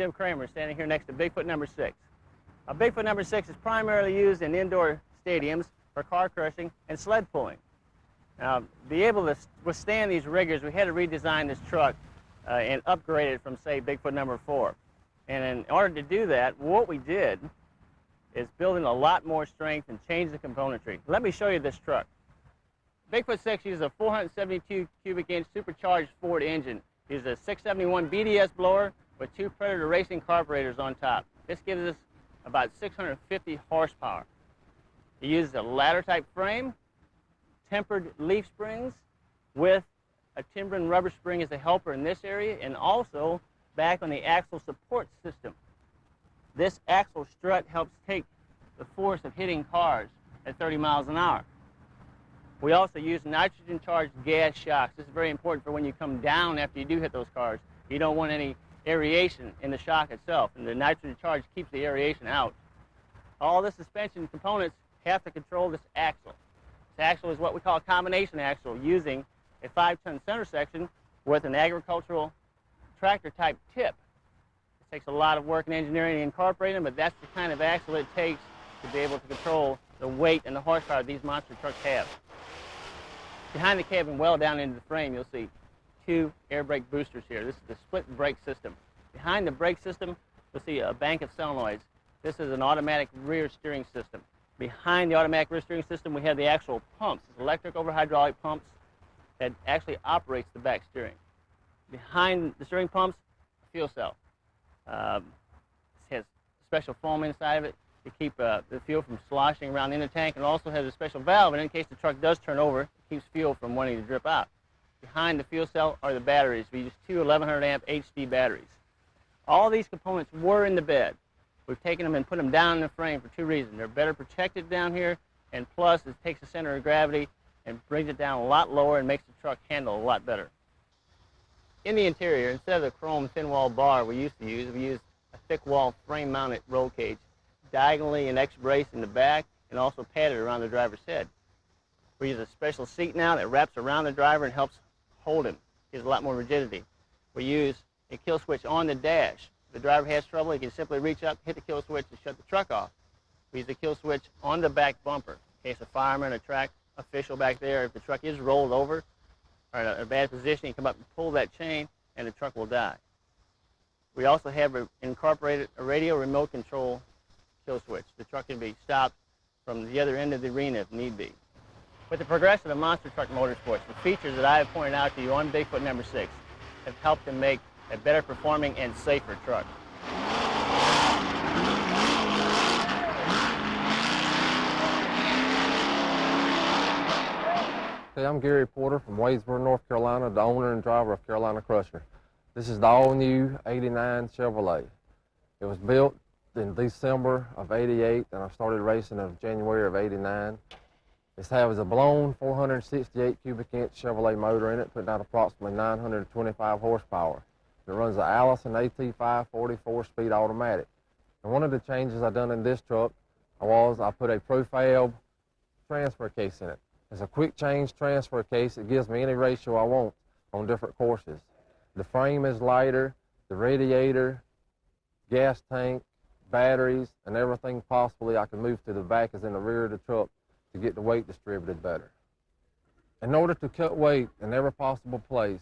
Jim Kramer, standing here next to Bigfoot number 6. Bigfoot number 6 is primarily used in indoor stadiums for car crushing and sled pulling. Now, to be able to withstand these rigors, we had to redesign this truck and upgrade it from, say, Bigfoot number 4. And in order to do that, what we did is build in a lot more strength and change the componentry. Let me show you this truck. Bigfoot 6 uses a 472 cubic inch supercharged Ford engine. It uses a 671 BDS blower with 2 Predator racing carburetors on top. This gives us about 650 horsepower. It uses a ladder type frame, tempered leaf springs with a timber and rubber spring as a helper in this area, and also back on the axle support system. This axle strut helps take the force of hitting cars at 30 miles an hour. We also use nitrogen-charged gas shocks. This is very important for when you come down after you do hit those cars. You don't want any aeration in the shock itself, and the nitrogen charge keeps the aeration out. All the suspension components have to control this axle. This axle is what we call a combination axle, using a 5-ton center section with an agricultural tractor-type tip. It takes a lot of work and engineering to incorporate them, but that's the kind of axle it takes to be able to control the weight and the horsepower these monster trucks have. Behind the cab and well down into the frame, you'll see 2 air brake boosters here. This is the split brake system. Behind the brake system, you'll see a bank of solenoids. This is an automatic rear steering system. Behind the automatic rear steering system, we have the actual pumps. It's electric over hydraulic pumps that actually operates the back steering. Behind the steering pumps, a fuel cell. This has special foam inside of it to keep the fuel from sloshing around in the tank, and also has a special valve, and in case the truck does turn over, it keeps fuel from wanting to drip out. Behind the fuel cell are the batteries. We use 2 1100 amp HD batteries. All these components were in the bed. We've taken them and put them down in the frame for 2 reasons. They're better protected down here, and plus it takes the center of gravity and brings it down a lot lower and makes the truck handle a lot better. In the interior, instead of the chrome thin wall bar we used to use, we use a thick wall frame mounted roll cage, diagonally and X-brace in the back, and also padded around the driver's head. We use a special seat now that wraps around the driver and helps hold him. Gives a lot more rigidity. We use a kill switch on the dash. If the driver has trouble, he can simply reach up, hit the kill switch, and shut the truck off. We use a kill switch on the back bumper in case a fireman or track official back there, if the truck is rolled over or in a bad position, you come up and pull that chain and the truck will die. We also have incorporated a radio remote control kill switch. The truck can be stopped from the other end of the arena if need be. With the progression of monster truck motorsports, the features that I have pointed out to you on Bigfoot number 6 have helped to make a better performing and safer truck. Hey, I'm Gary Porter from Wadesboro, North Carolina, the owner and driver of Carolina Crusher. This is the all-new '89 Chevrolet. It was built in December of '88, and I started racing in January of '89. This has a blown 468 cubic inch Chevrolet motor in it, putting out approximately 925 horsepower. It runs the Allison AT540 4-speed automatic. And one of the changes I've done in this truck was I put a profab transfer case in it. It's a quick change transfer case. It gives me any ratio I want on different courses. The frame is lighter, the radiator, gas tank, batteries, and everything possibly I can move to the back is in the rear of the truck to get the weight distributed better. In order to cut weight in every possible place,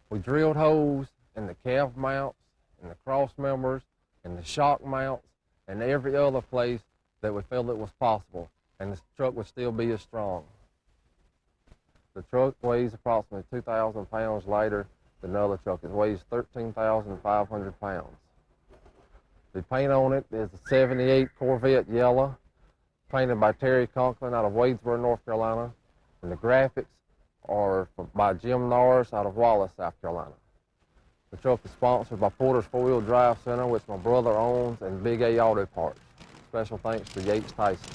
we drilled holes in the calf mounts, in the cross members, in the shock mounts, and every other place that we felt it was possible, and the truck would still be as strong. The truck weighs approximately 2,000 pounds lighter than the other truck. It weighs 13,500 pounds. The paint on it is a '78 Corvette yellow, painted by Terry Conklin out of Wadesboro, North Carolina, and the graphics are by Jim Norris out of Wallace, South Carolina. The truck is sponsored by Porter's 4-Wheel Drive Center, which my brother owns, and Big A Auto Parts. Special thanks to Yates Tyson.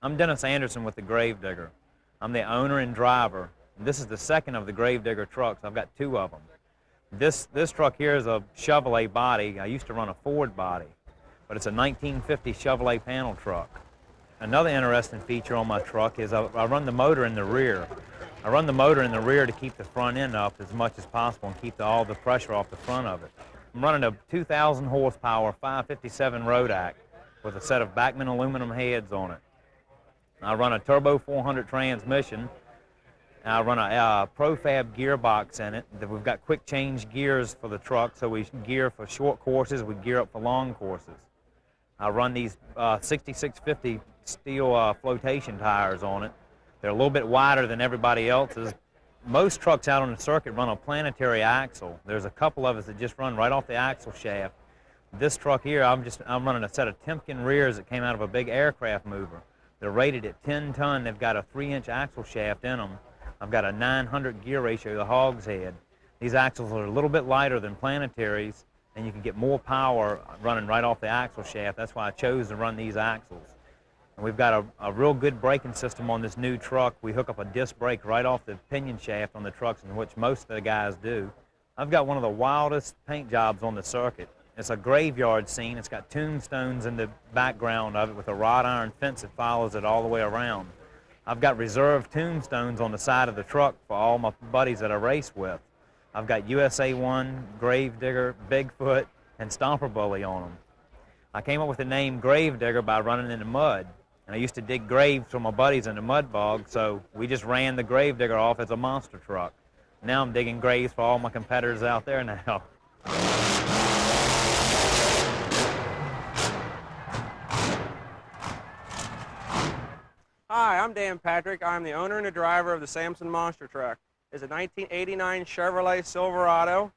I'm Dennis Anderson with the Gravedigger. I'm the owner and driver. This is the second of the Gravedigger trucks. I've got two of them. This truck here is a Chevrolet body. I used to run a Ford body, but it's a 1950 Chevrolet panel truck. Another interesting feature on my truck is I run the motor in the rear. I run the motor in the rear to keep the front end up as much as possible and keep all the pressure off the front of it. I'm running a 2,000 horsepower 557 Rodak with a set of Bachmann aluminum heads on it. I run a turbo 400 transmission. I run a Profab gearbox in it. We've got quick change gears for the truck, so we gear for short courses, we gear up for long courses. I run these 6650 steel flotation tires on it. They're a little bit wider than everybody else's. Most trucks out on the circuit run a planetary axle. There's a couple of us that just run right off the axle shaft. This truck here, I'm running a set of Timken rears that came out of a big aircraft mover. They're rated at 10 ton. They've got a 3-inch axle shaft in them. I've got a 900 gear ratio, the hog's head. These axles are a little bit lighter than planetaries, and you can get more power running right off the axle shaft. That's why I chose to run these axles. And we've got a real good braking system on this new truck. We hook up a disc brake right off the pinion shaft on the trucks, in which most of the guys do. I've got one of the wildest paint jobs on the circuit. It's a graveyard scene. It's got tombstones in the background of it with a wrought iron fence that follows it all the way around. I've got reserved tombstones on the side of the truck for all my buddies that I race with. I've got USA 1, Gravedigger, Bigfoot, and Stomper Bully on them. I came up with the name Gravedigger by running in the mud. And I used to dig graves for my buddies in the mud bog, so we just ran the Gravedigger off as a monster truck. Now I'm digging graves for all my competitors out there now. Hi, I'm Dan Patrick. I'm the owner and the driver of the Samson monster truck. It's a 1989 Chevrolet Silverado.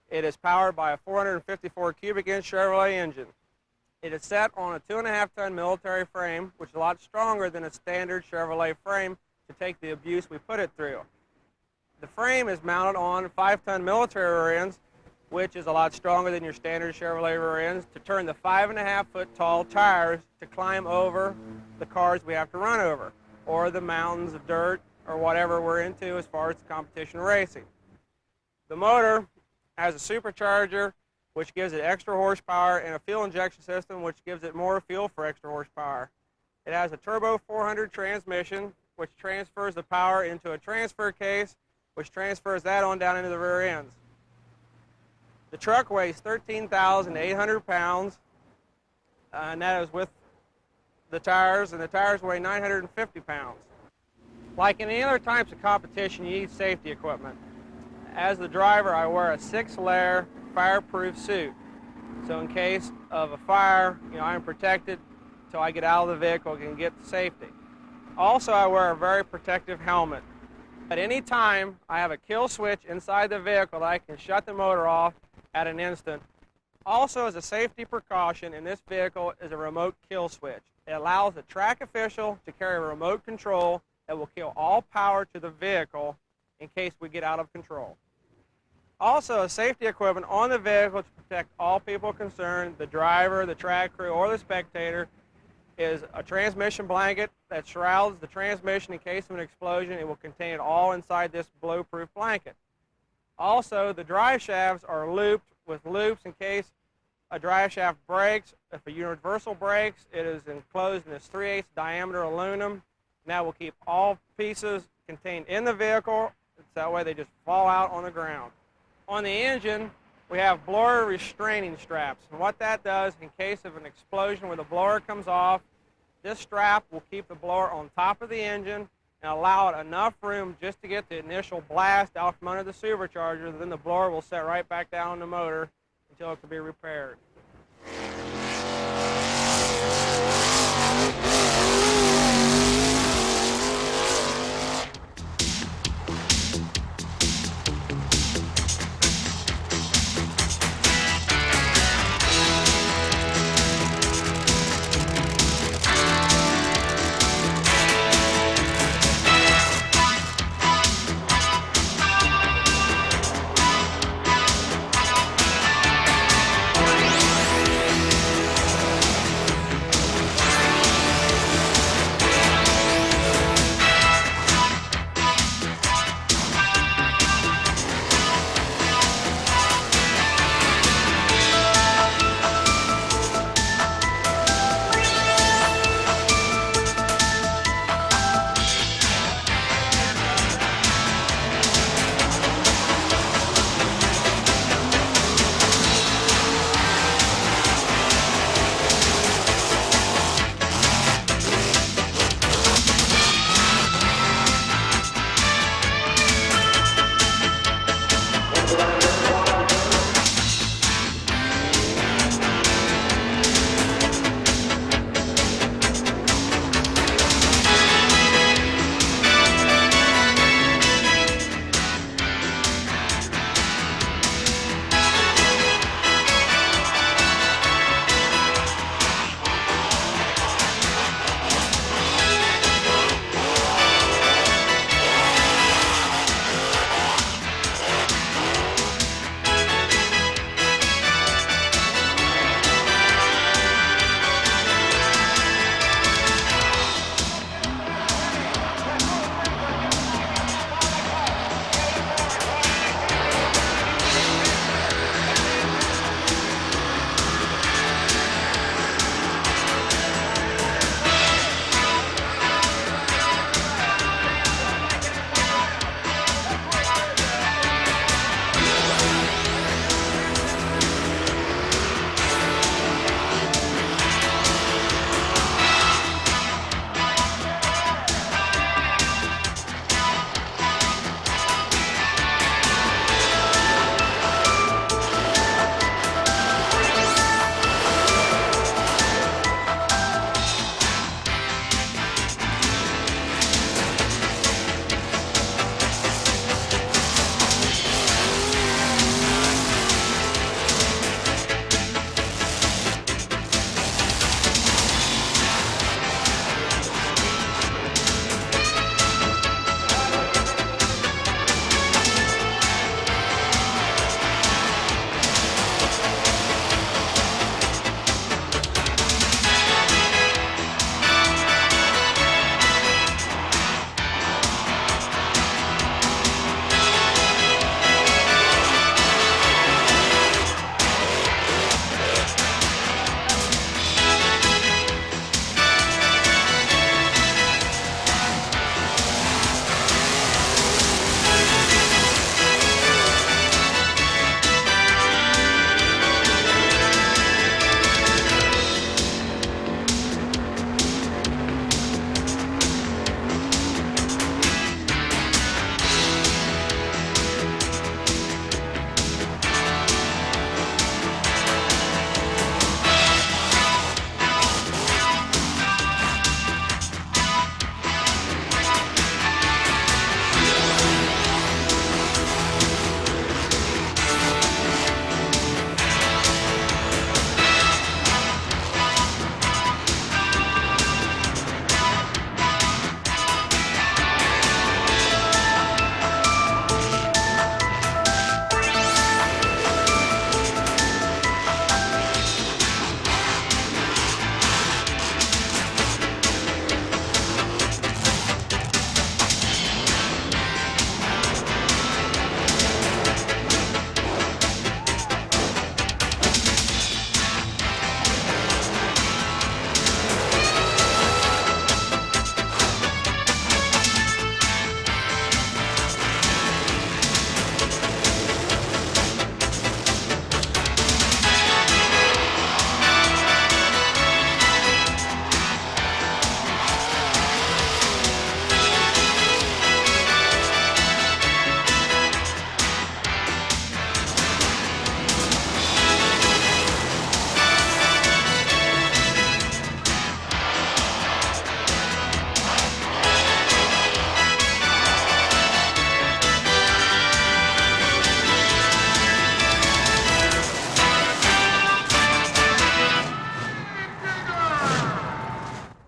It is powered by a 454 cubic inch Chevrolet engine. It is set on a 2.5-ton military frame, which is a lot stronger than a standard Chevrolet frame to take the abuse we put it through. The frame is mounted on 5-ton military rear ends, which is a lot stronger than your standard Chevrolet rear ends, to turn the 5.5-foot tall tires to climb over the cars we have to run over, or the mountains of dirt, or whatever we're into as far as competition racing. The motor has a supercharger, which gives it extra horsepower, and a fuel injection system, which gives it more fuel for extra horsepower. It has a turbo 400 transmission, which transfers the power into a transfer case, which transfers that on down into the rear ends. The truck weighs 13,800 pounds, and that is with the tires, and the tires weigh 950 pounds. Like in any other types of competition, you need safety equipment. As the driver, I wear a 6-layer fireproof suit. So in case of a fire, I'm protected until I get out of the vehicle and can get to safety. Also, I wear a very protective helmet. At any time, I have a kill switch inside the vehicle that I can shut the motor off at an instant. Also, as a safety precaution in this vehicle is a remote kill switch. It allows the track official to carry a remote control that will kill all power to the vehicle in case we get out of control. Also, a safety equipment on the vehicle to protect all people concerned, the driver, the track crew, or the spectator, is a transmission blanket that shrouds the transmission in case of an explosion. It will contain it all inside this blow-proof blanket. Also, the drive shafts are looped with loops in case a drive shaft breaks. If a universal breaks, it is enclosed in this 3/8 diameter aluminum, and that will keep all pieces contained in the vehicle. That way they just fall out on the ground. On the engine, we have blower restraining straps. And what that does, in case of an explosion where the blower comes off, this strap will keep the blower on top of the engine and allow it enough room just to get the initial blast out from under the supercharger. Then the blower will set right back down on the motor until it can be repaired.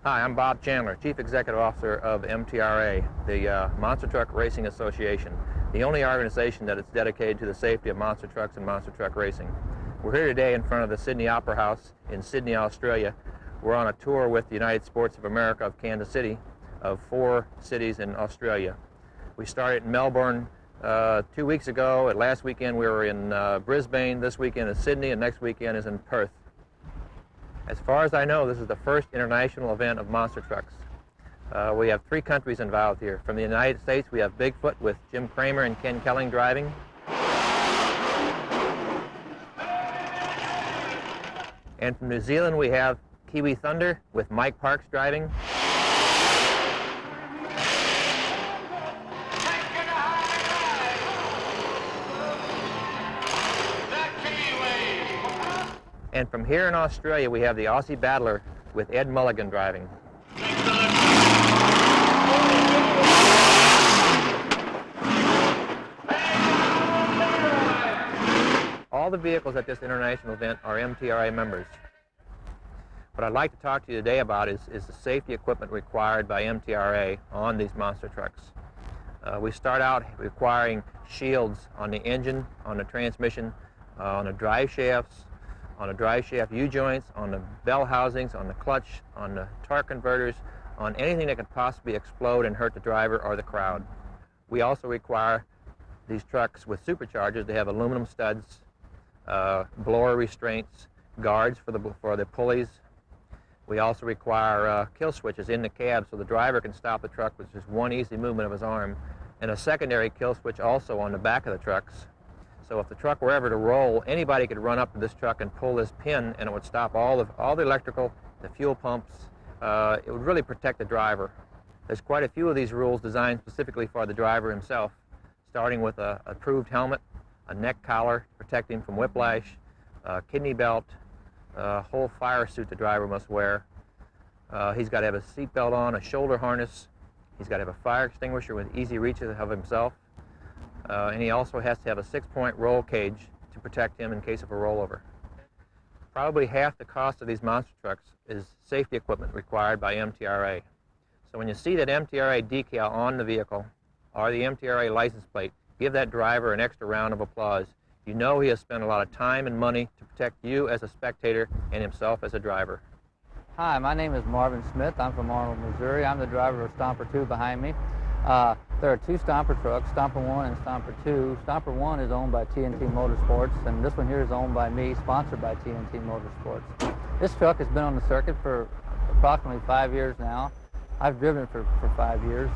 Hi, I'm Bob Chandler, Chief Executive Officer of MTRA, the Monster Truck Racing Association, the only organization that is dedicated to the safety of monster trucks and monster truck racing. We're here today in front of the Sydney Opera House in Sydney, Australia. We're on a tour with the United Sports of America of Kansas City, of 4 cities in Australia. We started in Melbourne 2 weeks ago. Last weekend we were in Brisbane, this weekend is Sydney, and next weekend is in Perth. As far as I know, this is the first international event of monster trucks. We have 3 countries involved here. From the United States, we have Bigfoot with Jim Kramer and Ken Kelling driving. And from New Zealand, we have Kiwi Thunder with Mike Parks driving. And from here in Australia, we have the Aussie Battler with Ed Mulligan driving. All the vehicles at this international event are MTRA members. What I'd like to talk to you today about is the safety equipment required by MTRA on these monster trucks. We start out requiring shields on the engine, on the transmission, on the drive shafts, on the drive shaft U-joints, on the bell housings, on the clutch, on the torque converters, on anything that could possibly explode and hurt the driver or the crowd. We also require these trucks with superchargers to have aluminum studs, blower restraints, guards for the pulleys. We also require kill switches in the cab so the driver can stop the truck with just one easy movement of his arm, and a secondary kill switch also on the back of the trucks. So if the truck were ever to roll, anybody could run up to this truck and pull this pin, and it would stop all the electrical, the fuel pumps. It would really protect the driver. There's quite a few of these rules designed specifically for the driver himself, starting with an approved helmet, a neck collar to protect him from whiplash, a kidney belt, a whole fire suit the driver must wear. He's got to have a seat belt on, a shoulder harness. He's got to have a fire extinguisher with easy reach of himself. And he also has to have a 6-point roll cage to protect him in case of a rollover. Probably half the cost of these monster trucks is safety equipment required by MTRA. So when you see that MTRA decal on the vehicle or the MTRA license plate, give that driver an extra round of applause. You know he has spent a lot of time and money to protect you as a spectator and himself as a driver. Hi, my name is Marvin Smith. I'm from Arnold, Missouri. I'm the driver of Stomper 2 behind me. There are 2 Stomper trucks, Stomper 1 and Stomper 2. Stomper 1 is owned by TNT Motorsports, and this one here is owned by me, sponsored by TNT Motorsports. This truck has been on the circuit for approximately 5 years now. I've driven it for 5 years.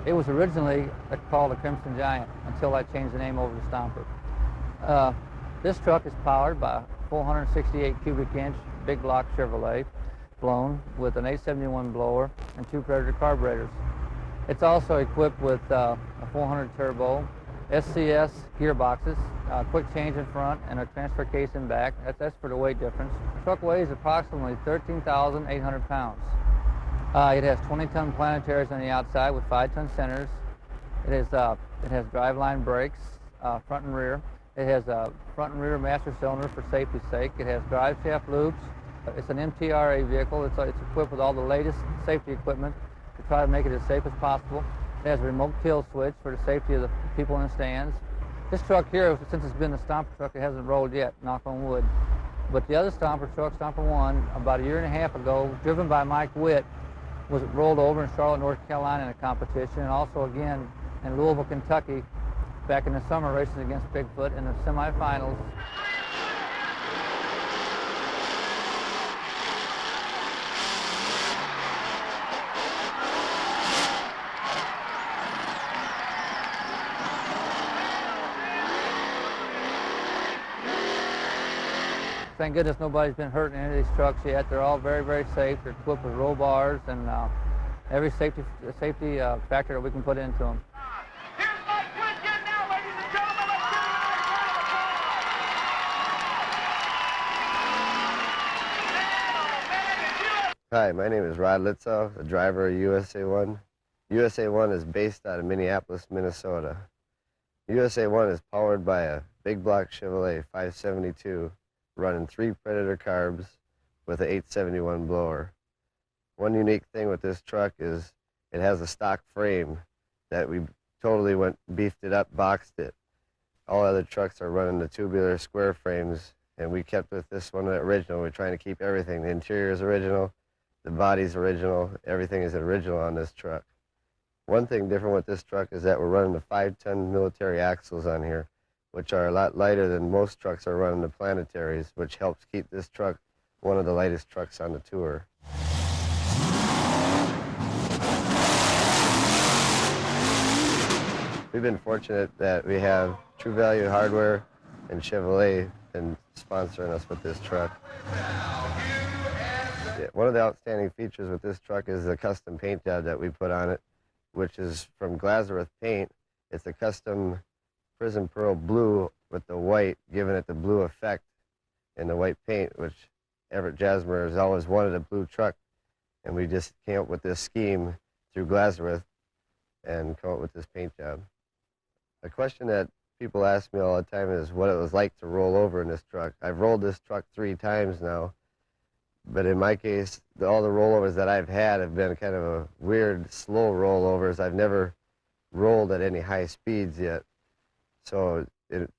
It was originally called the Crimson Giant until I changed the name over to Stomper. This truck is powered by a 468 cubic inch big block Chevrolet blown with an 871 blower and 2 Predator carburetors. It's also equipped with a 400 turbo, SCS gearboxes, quick change in front, and a transfer case in back. That's for the weight difference. The truck weighs approximately 13,800 pounds. It has 20-ton planetaries on the outside with 5-ton centers. It has driveline brakes, front and rear. It has a front and rear master cylinder for safety's sake. It has drive shaft loops. It's an MTRA vehicle. It's equipped with all the latest safety equipment to try to make it as safe as possible. It has a remote kill switch for the safety of the people in the stands. This truck here, since it's been a Stomper truck, it hasn't rolled yet, knock on wood. But the other Stomper truck, Stomper 1, about a year and a half ago, driven by Mike Witt, was rolled over in Charlotte, North Carolina in a competition, and also again in Louisville, Kentucky, back in the summer racing against Bigfoot in the semifinals. Thank goodness nobody's been hurt in any of these trucks yet. They're all very, very safe. They're equipped with roll bars and every safety factor that we can put into them. Hi, my name is Rod Litzow, the driver of USA 1. USA 1 is based out of Minneapolis, Minnesota. USA 1 is powered by a big block Chevrolet 572 running 3 Predator carbs with an 871 blower. One unique thing with this truck is it has a stock frame that we totally beefed it up, boxed it. All other trucks are running the tubular square frames, and we kept with this one original. We're trying to keep everything. The interior is original, the body's original, everything is original on this truck. One thing different with this truck is that we're running the 5-ton military axles on here, which are a lot lighter than most trucks are running the planetaries, which helps keep this truck one of the lightest trucks on the tour. We've been fortunate that we have True Value Hardware and Chevrolet been sponsoring us with this truck. Yeah, one of the outstanding features with this truck is the custom paint job that we put on it, which is from Glazereth paint. It's a custom Prism Pearl blue with the white, giving it the blue effect in the white paint, which Everett Jasmer has always wanted a blue truck, and we just came up with this scheme through Glazereth and come up with this paint job. A question that people ask me all the time is what it was like to roll over in this truck. I've rolled this truck 3 times now, but in my case, all the rollovers that I've had have been kind of a weird, slow rollovers. I've never rolled at any high speeds yet. So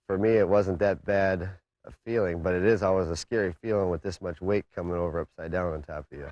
for me, it wasn't that bad a feeling, but it is always a scary feeling with this much weight coming over upside down on top of you.